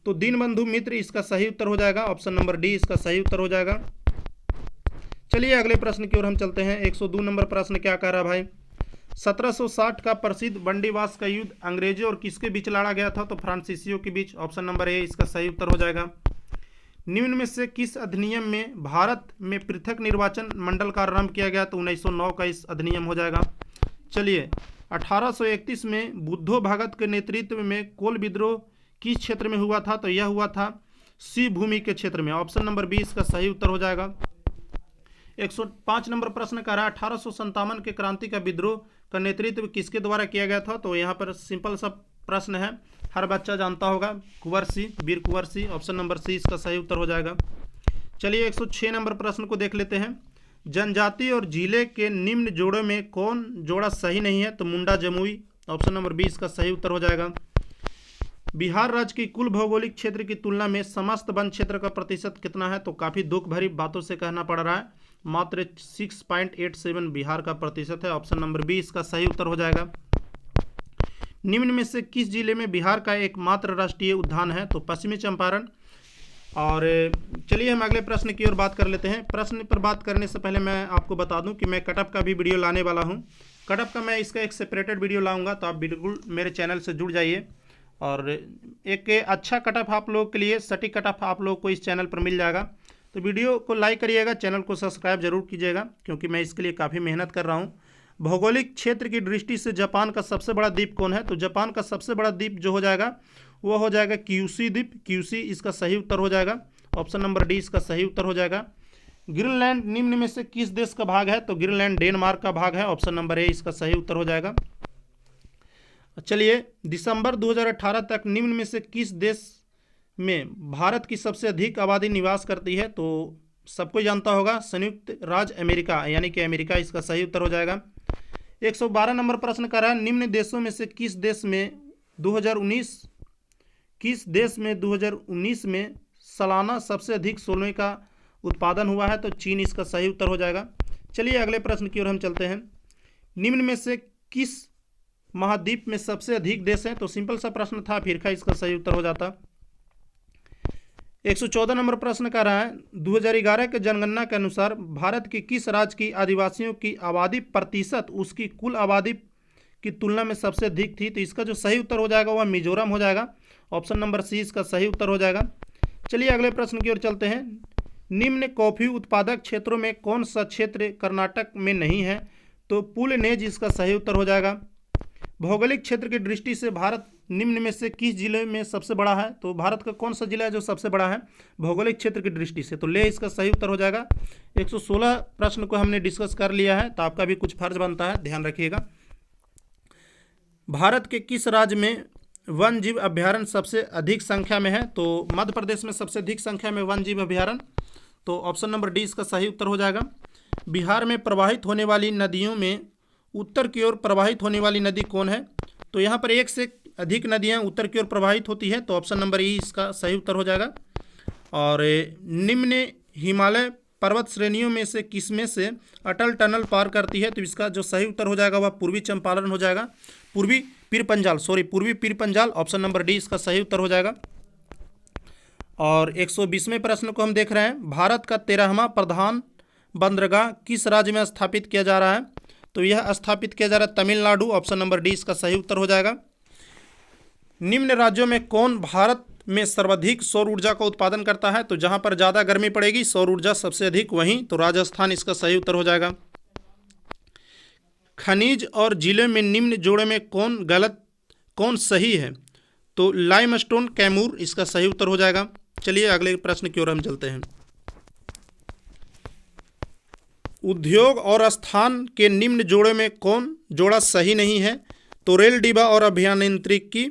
तो दीनबंधु मित्र, इसका सही उत्तर हो जाएगा। ऑप्शन नंबर डी, इसका सही उत्तर हो जाएगा। चलिए अगले प्रश्न की ओर हम चलते हैं। 102 नंबर प्रश्न क्या कह रहा है भाई? 1760 का प्रसिद्ध बंडीवास का युद्ध अंग्रेजों और किसके बीच लड़ा गया था? तो फ्रांसीसियों के बीच। ऑप्शन नंबर ए, इसका सही उत्तर हो जाएगा। निम्न में से किस अधिनियम में भारत में पृथक निर्वाचन मंडल का आरंभ किया गया? तो 1909 का इस अधिनियम हो जाएगा। चलिए 1831 में बुद्धो भगत के नेतृत्व में कोल विद्रोह किस क्षेत्र में हुआ था? तो यह हुआ था सी भूमि के क्षेत्र में। ऑप्शन नंबर बी, इसका सही उत्तर हो जाएगा। 105 नंबर प्रश्न कर रहा है, 1857 के क्रांति का विद्रोह का नेतृत्व किसके द्वारा किया गया था? तो यहाँ पर सिंपल सा प्रश्न है, हर बच्चा जानता होगा, कुंवर सिंह, वीर Kunwar Singh. Option number C, इसका सही उत्तर हो जाएगा। चलिए 106 नंबर प्रश्न को देख लेते हैं। जनजाति और जिले के निम्न जोड़ों में कौन जोड़ा सही नहीं है? तो मुंडा जमुई। ऑप्शन नंबर बी, इसका सही उत्तर हो जाएगा। बिहार राज्य की कुल भौगोलिक क्षेत्र की तुलना में समस्त वन क्षेत्र का प्रतिशत कितना है? तो काफ़ी दुख भरी बातों से कहना पड़ रहा है, मात्र 6.87 बिहार का प्रतिशत है। ऑप्शन नंबर बी, इसका सही उत्तर हो जाएगा। निम्न में से किस जिले में बिहार का एकमात्र राष्ट्रीय उद्यान है? तो पश्चिमी चंपारण। और चलिए हम अगले प्रश्न की ओर बात कर लेते हैं। प्रश्न पर बात करने से पहले मैं आपको बता दूं कि मैं कटअप का भी वीडियो लाने वाला हूं। कटअप का मैं इसका एक सेपरेटेड वीडियो लाऊंगा, तो आप बिल्कुल मेरे चैनल से जुड़ जाइए। और एक अच्छा कटअप आप लोगों के लिए, सटीक कटअप आप लोगों को इस चैनल पर मिल जाएगा। तो वीडियो को लाइक करिएगा, चैनल को सब्सक्राइब जरूर कीजिएगा, क्योंकि मैं इसके लिए काफ़ी मेहनत कर रहा हूँ। भौगोलिक क्षेत्र की दृष्टि से जापान का सबसे बड़ा द्वीप कौन है? तो जापान का सबसे बड़ा द्वीप जो हो जाएगा वो हो जाएगा क्यूसी द्वीप। क्यूसी, इसका सही उत्तर हो जाएगा। ऑप्शन नंबर डी, इसका सही उत्तर हो जाएगा। ग्रीनलैंड निम्न में से किस देश का भाग है? तो ग्रीनलैंड डेनमार्क का भाग है। ऑप्शन नंबर ए, इसका सही उत्तर हो जाएगा। चलिए दिसंबर 2018 तक निम्न में से किस देश में भारत की सबसे अधिक आबादी निवास करती है? तो सबको जानता होगा, संयुक्त राज्य अमेरिका, यानी कि अमेरिका, इसका सही उत्तर हो जाएगा। 112 नंबर प्रश्न कर रहा है, निम्न देशों में से किस देश में 2019 में सालाना सबसे अधिक सोने का उत्पादन हुआ है? तो चीन, इसका सही उत्तर हो जाएगा। चलिए अगले प्रश्न की ओर हम चलते हैं। निम्न में से किस महाद्वीप में सबसे अधिक देश हैं? तो सिंपल सा प्रश्न था, फिर का इसका सही उत्तर हो जाता। 114 नंबर प्रश्न का रहा है 2011 के जनगणना के अनुसार भारत के किस राज्य की आदिवासियों की आबादी प्रतिशत उसकी कुल आबादी की तुलना में सबसे अधिक थी? तो इसका जो सही उत्तर हो जाएगा वह मिजोरम हो जाएगा। ऑप्शन नंबर सी इसका सही उत्तर हो जाएगा। चलिए अगले प्रश्न की ओर चलते हैं। निम्न कॉफी उत्पादक क्षेत्रों में कौन सा क्षेत्र कर्नाटक में नहीं है? तो पुलनेज इसका सही उत्तर हो जाएगा। भौगोलिक क्षेत्र की दृष्टि से भारत निम्न में से किस जिले में सबसे बड़ा है? तो भारत का कौन सा जिला है जो सबसे बड़ा है भौगोलिक क्षेत्र की दृष्टि से? तो लेह इसका सही उत्तर हो जाएगा। 116 प्रश्न को हमने डिस्कस कर लिया है, तो आपका भी कुछ फर्ज बनता है, ध्यान रखिएगा। भारत के किस राज्य में वन जीव अभ्यारण्य सबसे अधिक संख्या में है? तो मध्य प्रदेश में सबसे अधिक संख्या में वन जीव अभ्यारण्य, तो ऑप्शन नंबर डी इसका सही उत्तर हो जाएगा। बिहार में प्रवाहित होने वाली नदियों में उत्तर की ओर प्रवाहित होने वाली नदी कौन है? तो यहाँ पर एक से अधिक नदियाँ उत्तर की ओर प्रवाहित होती है, तो ऑप्शन नंबर ई इसका सही उत्तर हो जाएगा। और निम्न हिमालय पर्वत श्रेणियों में से किसमें से अटल टनल पार करती है? तो इसका जो सही उत्तर हो जाएगा वह पूर्वी चंपारण हो जाएगा, पूर्वी Pir Panjal, option number D इसका सही उत्तर हो जाएगा। और 120वें प्रश्न को हम देख रहे हैं। भारत का 13वां प्रधान बंदरगाह किस राज्य में स्थापित किया जा रहा है? तो यह स्थापित किया जा रहा है तमिलनाडु, ऑप्शन नंबर डी इसका सही उत्तर हो जाएगा। निम्न राज्यों में कौन भारत में सर्वाधिक सौर ऊर्जा का उत्पादन करता है? तो जहां पर ज़्यादा गर्मी पड़ेगी सौर ऊर्जा सबसे अधिक वहीं, तो राजस्थान इसका सही उत्तर हो जाएगा। खनिज और जिले में निम्न जोड़े में कौन गलत कौन सही है? तो लाइमस्टोन कैमूर इसका सही उत्तर हो जाएगा। चलिए अगले प्रश्न की ओर हम चलते हैं। उद्योग और स्थान के निम्न जोड़े में कौन जोड़ा सही नहीं है? तो रेल डिब्बा और अभियांत्रिकी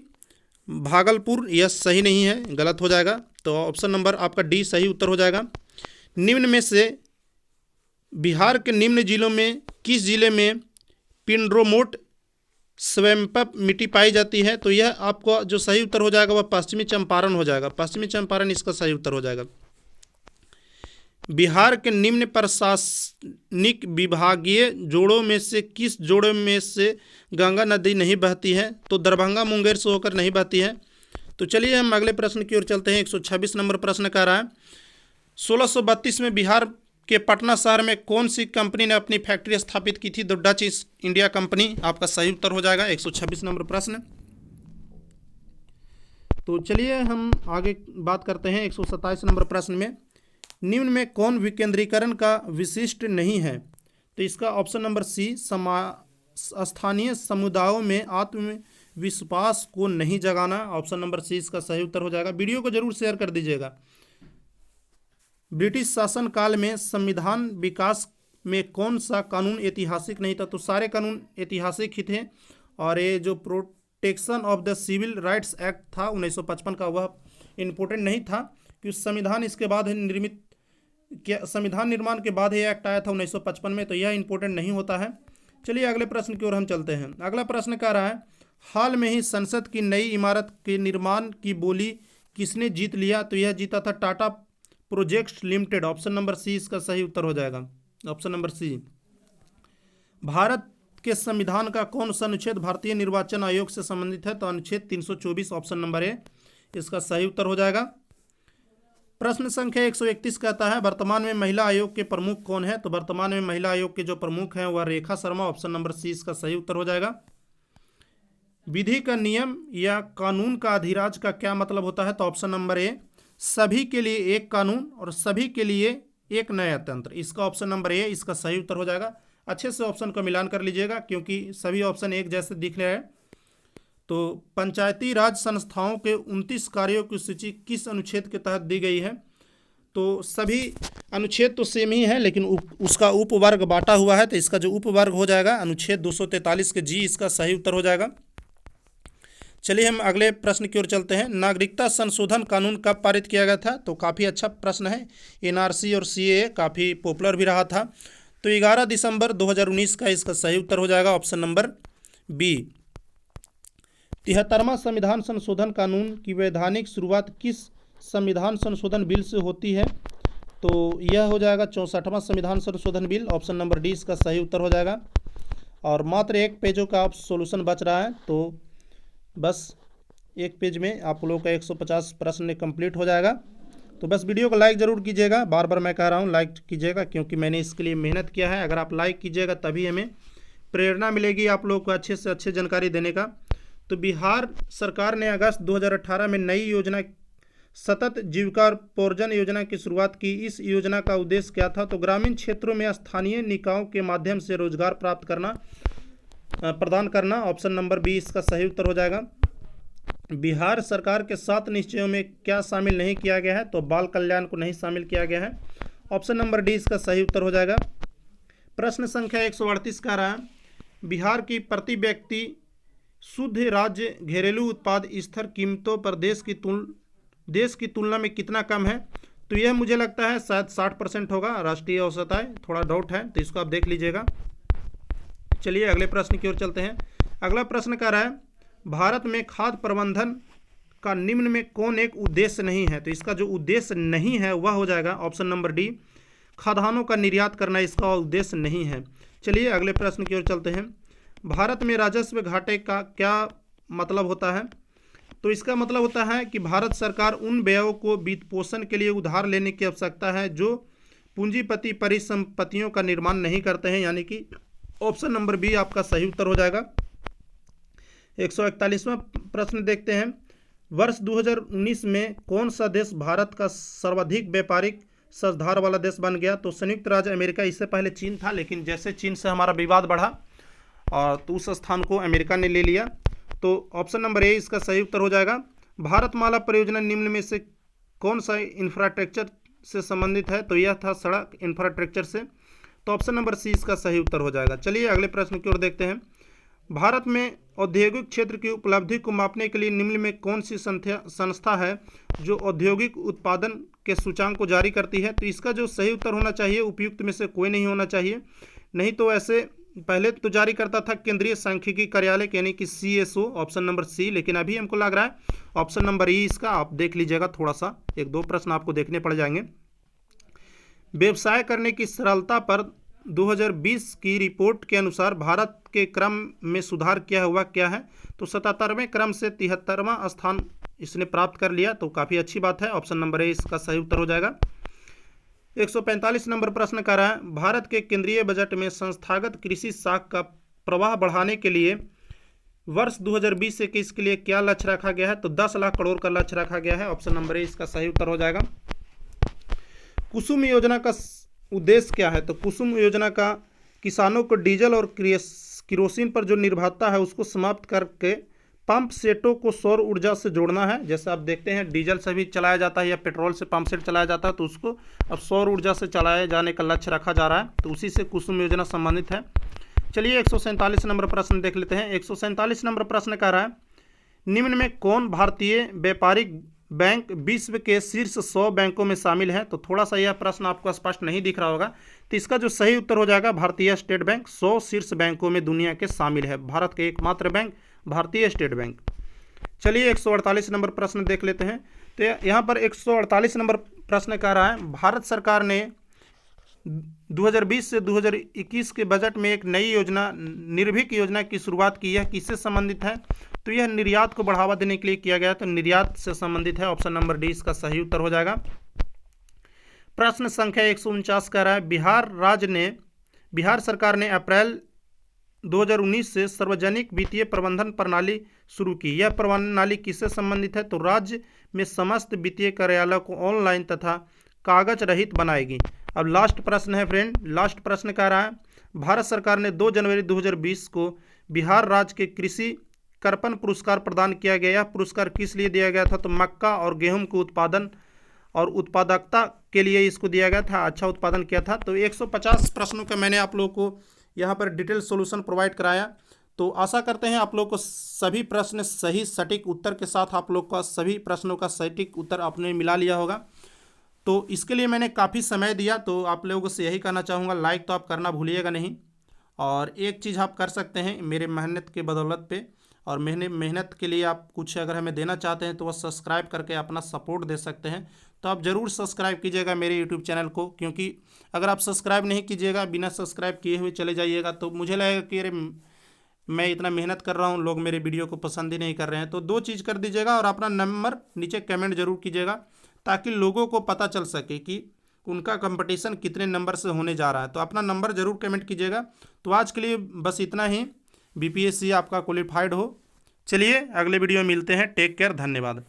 भागलपुर यह सही नहीं है, गलत हो जाएगा। तो ऑप्शन नंबर आपका डी सही उत्तर हो जाएगा। निम्न में से बिहार के निम्न जिलों में किस जिले में पिंडरोमोट स्वयंपप मिट्टी पाई जाती है? तो यह आपको जो सही उत्तर हो जाएगा वह पश्चिमी चंपारण हो जाएगा। पश्चिमी चंपारण इसका सही उत्तर हो जाएगा। बिहार के निम्न प्रशासनिक विभागीय जोड़ों में से किस जोड़े में से गंगा नदी नहीं बहती है? तो दरभंगा मुंगेर से होकर नहीं बहती है। तो चलिए हम अगले प्रश्न की ओर चलते हैं। 126 नंबर प्रश्न का रहा है 1632 में बिहार के पटना शहर में कौन सी कंपनी ने अपनी फैक्ट्री स्थापित की थी? The Dutch east India company आपका सही उत्तर हो जाएगा। 126 नंबर प्रश्न। तो चलिए हम आगे बात करते हैं 127 नंबर प्रश्न में। निम्न में कौन विकेंद्रीकरण का विशिष्ट नहीं है? तो इसका ऑप्शन नंबर सी स्थानीय समुदायों में आत्मविश्वास को नहीं जगाना, ऑप्शन नंबर सी इसका सही उत्तर हो जाएगा। वीडियो को जरूर शेयर कर दीजिएगा। ब्रिटिश शासन काल में संविधान विकास में कौन सा कानून ऐतिहासिक नहीं था? तो सारे कानून ऐतिहासिक ही थे, और ये जो protection of the civil rights act था 1955 का वह इम्पोर्टेंट नहीं था, क्योंकि संविधान इसके बाद निर्मित संविधान निर्माण के बाद ये एक्ट आया था 1955 में, तो यह इंपॉर्टेंट नहीं होता है। चलिए अगले प्रश्न की ओर हम चलते हैं। अगला प्रश्न क्या रहा है, हाल में ही संसद की नई इमारत के निर्माण की बोली किसने जीत लिया? तो यह जीता था Tata projects limited, option number C इसका सही उत्तर हो जाएगा। ऑप्शन नंबर सी। भारत के संविधान का कौन सा अनुच्छेद भारतीय निर्वाचन आयोग से संबंधित है? तो अनुच्छेद 324, ऑप्शन नंबर ए इसका सही उत्तर हो जाएगा। प्रश्न संख्या 131 कहता है वर्तमान में महिला आयोग के प्रमुख कौन है? तो वर्तमान में महिला आयोग के जो प्रमुख हैं वह Rekha Sharma, option number C इसका सही उत्तर हो जाएगा। विधि का नियम या कानून का अधिराज का क्या मतलब होता है? तो ऑप्शन नंबर ए सभी के लिए एक कानून और सभी के लिए एक नया तंत्र, इसका ऑप्शन नंबर ए इसका सही उत्तर हो जाएगा। अच्छे से ऑप्शन का मिलान कर लीजिएगा क्योंकि सभी ऑप्शन एक जैसे दिख रहे हैं। तो पंचायती राज संस्थाओं के 29 कार्यों की सूची किस अनुच्छेद के तहत दी गई है? तो सभी अनुच्छेद तो सेम ही है, लेकिन उसका उपवर्ग बांटा हुआ है, तो इसका जो उपवर्ग हो जाएगा अनुच्छेद 243 के जी इसका सही उत्तर हो जाएगा। चलिए हम अगले प्रश्न की ओर चलते हैं। नागरिकता संशोधन कानून कब पारित किया गया था? तो काफ़ी अच्छा प्रश्न है। एनआरसी और सीएए काफ़ी पॉपुलर भी रहा था। तो 11 दिसंबर 2019 का इसका सही उत्तर हो जाएगा, ऑप्शन नंबर बी। 73वां संविधान संशोधन कानून की वैधानिक शुरुआत किस संविधान संशोधन बिल से होती है? तो यह हो जाएगा 64वां संविधान संशोधन बिल, ऑप्शन नंबर डी इसका सही उत्तर हो जाएगा। और मात्र एक पेजों का आप सॉल्यूशन बच रहा है, तो बस एक पेज में आप लोगों का 150 प्रश्न कंप्लीट हो जाएगा। तो तो बस वीडियो को लाइक ज़रूर कीजिएगा, बार बार मैं कह रहा हूँ लाइक कीजिएगा, क्योंकि मैंने इसके लिए मेहनत किया है। अगर आप लाइक कीजिएगा तभी हमें प्रेरणा मिलेगी आप लोगों को अच्छे से अच्छे जानकारी देने का। तो बिहार सरकार ने अगस्त 2018 में नई योजना सतत जीविका और पोर्जन योजना की शुरुआत की। इस योजना का उद्देश्य क्या था? तो ग्रामीण क्षेत्रों में स्थानीय निकायों के माध्यम से रोजगार प्राप्त करना प्रदान करना। ऑप्शन नंबर बी इसका सही उत्तर हो जाएगा। बिहार सरकार के 7 निश्चयों में क्या शामिल नहीं किया गया है? तो बाल कल्याण को नहीं शामिल किया गया है। ऑप्शन नंबर डी इसका सही उत्तर हो जाएगा। प्रश्न संख्या 138 का रहा है, बिहार की प्रति व्यक्ति शुद्ध राज्य घरेलू उत्पाद स्तर कीमतों पर देश की तुलना में कितना कम है? तो यह मुझे लगता है शायद 60% होगा, राष्ट्रीय औसत है, थोड़ा डाउट है, तो इसको आप देख लीजिएगा। चलिए अगले प्रश्न की ओर चलते हैं। अगला प्रश्न कह रहा है, भारत में खाद्य प्रबंधन का निम्न में कौन एक उद्देश्य नहीं है? तो इसका जो उद्देश्य नहीं है वह हो जाएगा ऑप्शन नंबर डी, खाद्यान्नों का निर्यात करना इसका उद्देश्य नहीं है। चलिए अगले प्रश्न की ओर चलते हैं। भारत में राजस्व घाटे का क्या मतलब होता है? तो इसका मतलब होता है कि भारत सरकार उन व्ययों को वित्त पोषण के लिए उधार लेने की आवश्यकता है जो पूंजीपति परिसंपत्तियों का निर्माण नहीं करते हैं, यानी कि ऑप्शन नंबर बी आपका सही उत्तर हो जाएगा। 141वां प्रश्न देखते हैं, वर्ष 2019 में कौन सा देश भारत का सर्वाधिक व्यापारिक साझेदार वाला देश बन गया? तो संयुक्त राज्य अमेरिका। इससे पहले चीन था, लेकिन जैसे चीन से हमारा विवाद बढ़ा और तो उस स्थान को अमेरिका ने ले लिया। तो ऑप्शन नंबर ए इसका सही उत्तर हो जाएगा। भारतमाला परियोजना निम्न में से कौन सा इंफ्रास्ट्रक्चर से संबंधित है? तो यह था सड़क इंफ्रास्ट्रक्चर से। तो ऑप्शन नंबर सी इसका सही उत्तर हो जाएगा। चलिए अगले प्रश्न की ओर देखते हैं। भारत में औद्योगिक क्षेत्र की उपलब्धि को मापने के लिए निम्न में कौन सी संस्था है जो औद्योगिक उत्पादन के सूचांक को जारी करती है? तो इसका जो सही उत्तर होना चाहिए, उपयुक्त में से कोई नहीं होना चाहिए, नहीं तो ऐसे पहले तो जारी करता था केंद्रीय सांख्यिकी कार्यालय यानी कि CSO, ऑप्शन नंबर सी, लेकिन अभी हमको लग रहा है ऑप्शन नंबर ई इसका। आप देख लीजिएगा, थोड़ा सा 1-2 प्रश्न आपको देखने पड़ जाएंगे। व्यवसाय करने की सरलता पर 2020 की रिपोर्ट के अनुसार भारत के क्रम में सुधार किया हुआ क्या है? तो 77वें क्रम से 73वां स्थान इसने प्राप्त कर लिया, तो काफ़ी अच्छी बात है। ऑप्शन नंबर ए इसका सही उत्तर हो जाएगा। 145 नंबर प्रश्न कर रहा है, भारत के केंद्रीय बजट में संस्थागत कृषि साख का प्रवाह बढ़ाने के लिए वर्ष 2020-21 के लिए क्या लक्ष्य रखा गया है? तो 10 लाख करोड़ का लक्ष्य रखा गया है। ऑप्शन नंबर ए इसका सही उत्तर हो जाएगा। कुसुम योजना का उद्देश्य क्या है? तो कुसुम योजना का किसानों को डीजल और किरोसिन पर जो निर्भरता है उसको समाप्त करके पंप सेटों को सौर ऊर्जा से जोड़ना है। जैसे आप देखते हैं डीजल से भी चलाया जाता है या पेट्रोल से पंप सेट चलाया जाता है, तो उसको अब सौर ऊर्जा से चलाए जाने का लक्ष्य रखा जा रहा है, तो उसी से कुसुम योजना संबंधित है। चलिए 147 नंबर प्रश्न देख लेते हैं। 147 नंबर प्रश्न कह रहा है, निम्न में कौन भारतीय व्यापारिक बैंक विश्व के शीर्ष 100 बैंकों में शामिल है? तो थोड़ा सा यह प्रश्न आपको स्पष्ट नहीं दिख रहा होगा, तो इसका जो सही उत्तर हो जाएगा भारतीय स्टेट बैंक 100 शीर्ष बैंकों में दुनिया के शामिल है। भारत के एकमात्र बैंक भारतीय स्टेट बैंक। चलिए 148 नंबर प्रश्न देख लेते हैं। तो यहाँ पर 148 नंबर प्रश्न कह रहा है, भारत सरकार ने 2020 से 2021 के बजट में एक नई योजना निर्भीक योजना की शुरुआत की है, किससे संबंधित है? तो यह निर्यात को बढ़ावा देने के लिए किया गया, तो निर्यात से संबंधित है। ऑप्शन नंबर डी इसका सही उत्तर हो जाएगा। प्रश्न संख्या 149 कह रहा है, बिहार सरकार ने अप्रैल 2019 से सार्वजनिक वित्तीय प्रबंधन प्रणाली शुरू की। यह प्रणाली किससे संबंधित है? तो राज्य में समस्त वित्तीय कार्यालयों को ऑनलाइन तथा कागज रहित बनाएगी। अब लास्ट प्रश्न है फ्रेंड, लास्ट प्रश्न कह रहा है, भारत सरकार ने 2 जनवरी 2020 को बिहार राज्य के कृषि कर्पण पुरस्कार प्रदान किया गया। यह पुरस्कार किस लिए दिया गया था? तो मक्का और गेहूं के उत्पादन और उत्पादकता के लिए इसको दिया गया था, अच्छा उत्पादन किया था। तो 150 प्रश्नों का मैंने आप लोगों को यहाँ पर डिटेल सॉल्यूशन प्रोवाइड कराया। तो आशा करते हैं आप लोग को सभी प्रश्न सही सटीक उत्तर के साथ आप लोग का सभी प्रश्नों का सटीक उत्तर आपने मिला लिया होगा। तो इसके लिए मैंने काफ़ी समय दिया, तो आप लोगों से यही कहना चाहूँगा, लाइक तो आप करना भूलिएगा नहीं। और एक चीज़ आप कर सकते हैं मेरे मेहनत के बदौलत पे, और मेहनत के लिए आप कुछ अगर हमें देना चाहते हैं तो वह सब्सक्राइब करके अपना सपोर्ट दे सकते हैं। तो आप ज़रूर सब्सक्राइब कीजिएगा मेरे यूट्यूब चैनल को, क्योंकि अगर आप सब्सक्राइब नहीं कीजिएगा, बिना सब्सक्राइब किए हुए चले जाइएगा, तो मुझे लगेगा कि अरे मैं इतना मेहनत कर रहा हूँ, लोग मेरे वीडियो को पसंद ही नहीं कर रहे हैं। तो 2 चीज़ कर दीजिएगा और अपना नंबर नीचे कमेंट जरूर कीजिएगा, ताकि लोगों को पता चल सके कि उनका कंपटीशन कितने नंबर से होने जा रहा है। तो अपना नंबर जरूर कमेंट कीजिएगा। तो आज के लिए बस इतना ही। बीपीएससी आपका क्वालिफाइड हो। चलिए अगले वीडियो में मिलते हैं। टेक केयर, धन्यवाद।